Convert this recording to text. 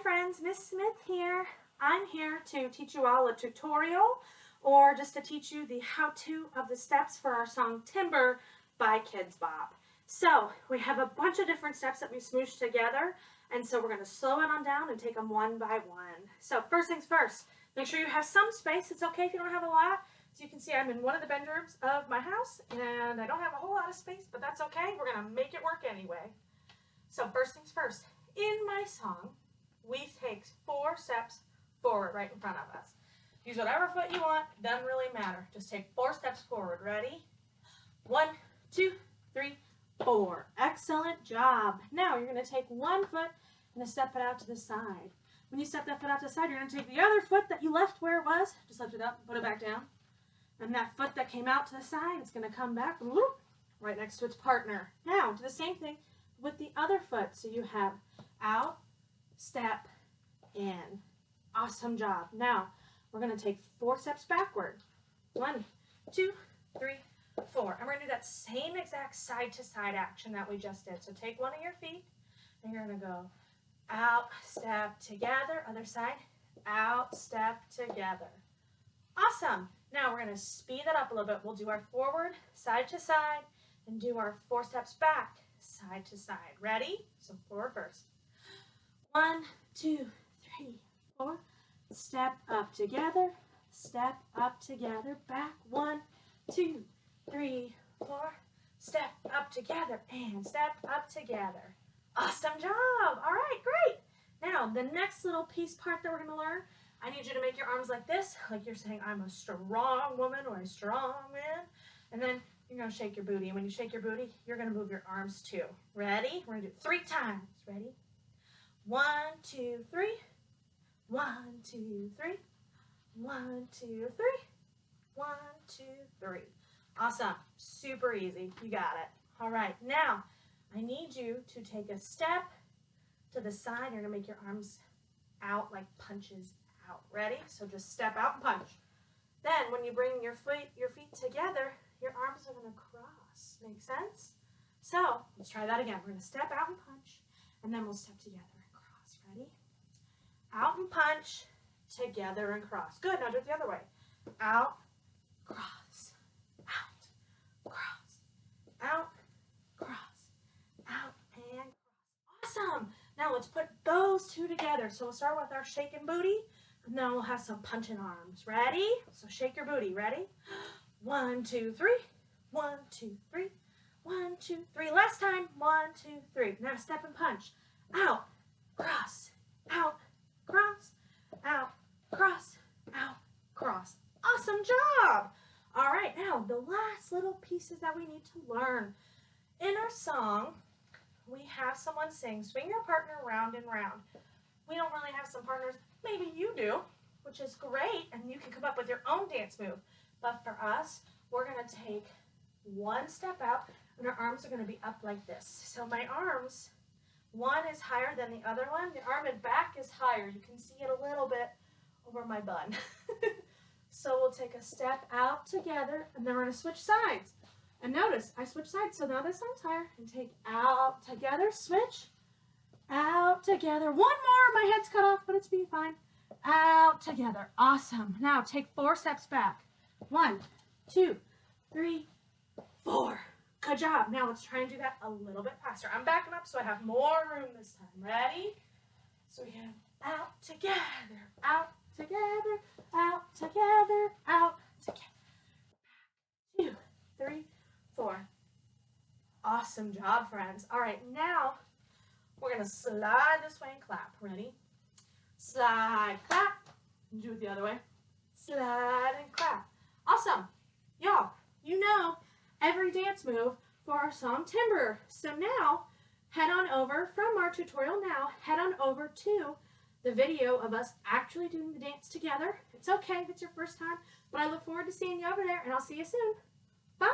friends, Miss Smith here. I'm here to teach you all a tutorial or just to teach you the how-to of the steps for our song Timber by Kidz Bop. So we have a bunch of different steps that we smooshed together, and so we're going to slow it on down and take them one by one. So first things first, make sure you have some space. It's okay if you don't have a lot. So you can see I'm in one of the bedrooms of my house and I don't have a whole lot of space, but that's okay. We're going to make it work anyway. So first things first, in my song, we take 4 steps forward right in front of us. Use whatever foot you want, doesn't really matter. Just take 4 steps forward. Ready? 1, 2, 3, 4. Excellent job. Now you're going to take one foot and step it out to the side. When you step that foot out to the side, you're going to take the other foot that you left where it was, just lift it up, put it back down. And that foot that came out to the side, it's going to come back whoop, right next to its partner. Now do the same thing with the other foot. So you have out, step, in. Awesome job. Now we're going to take 4 steps backward. 1, 2, 3, 4. And we're going to do that same exact side to side action that we just did. So take one of your feet and you're going to go out, step, together. Other side, out, step, together. Awesome. Now we're going to speed that up a little bit. We'll do our forward, side to side, and do our 4 steps back, side to side. Ready? So forward first. 1, 2, 3, 4. Step up together, step up together, back. 1, 2, 3, 4. Step up together and step up together. Awesome job. All right, great. Now the next little piece part that we're going to learn, I need you to make your arms like this, like you're saying I'm a strong woman or a strong man. And then you're going to shake your booty. And when you shake your booty, you're going to move your arms too. Ready? We're going to do it 3 times. Ready? 1, 2, 3. 1, 2, 3. 1, 2, 3. 1, 2, 3. Awesome. Super easy. You got it. All right. Now, I need you to take a step to the side. You're going to make your arms out like punches out. Ready? So just step out and punch. Then when you bring your feet together, your arms are going to cross. Make sense? So let's try that again. We're going to step out and punch, and then we'll step together and cross. Ready? Out and punch, together and cross. Good. Now do it the other way. Out, cross, out, cross, out, cross, out, and cross. Awesome. Now let's put those 2 together. So we'll start with our shaking booty, and then we'll have some punching arms. Ready? So shake your booty. Ready? 1, 2, 3. 1, 2, 3. 1, 2, 3. Last time. 1, 2, 3. Now step and punch. Out, cross, out, cross, out, cross, out, cross. Awesome job. All right, now the last little pieces that we need to learn. In our song, we have someone sing, swing your partner round and round. We don't really have some partners. Maybe you do, which is great, and you can come up with your own dance move. But for us, we're going to take 1 step out, and our arms are going to be up like this. So my arms, one is higher than the other one. The arm and back is higher. You can see it a little bit over my bun. So we'll take a step out together, and then we're going to switch sides. And notice, I switch sides, so now this arm's higher. And take out together, switch, out together. 1 more, my head's cut off, but it's be fine. Out together. Awesome. Now take 4 steps back. 1, 2, 3, 4. Good job. Now let's try and do that a little bit faster. I'm backing up so I have more room this time. Ready? So we have out together, out together, out together, out together. 2, 3, 4. Awesome job, friends. All right, now we're going to slide this way and clap. Ready? Slide, clap. Do it the other way. Slide and clap. Awesome. Y'all, you know every dance move for our song Timber. So now, head on over from our tutorial now, head on over to the video of us actually doing the dance together. It's okay if it's your first time, but I look forward to seeing you over there, and I'll see you soon. Bye!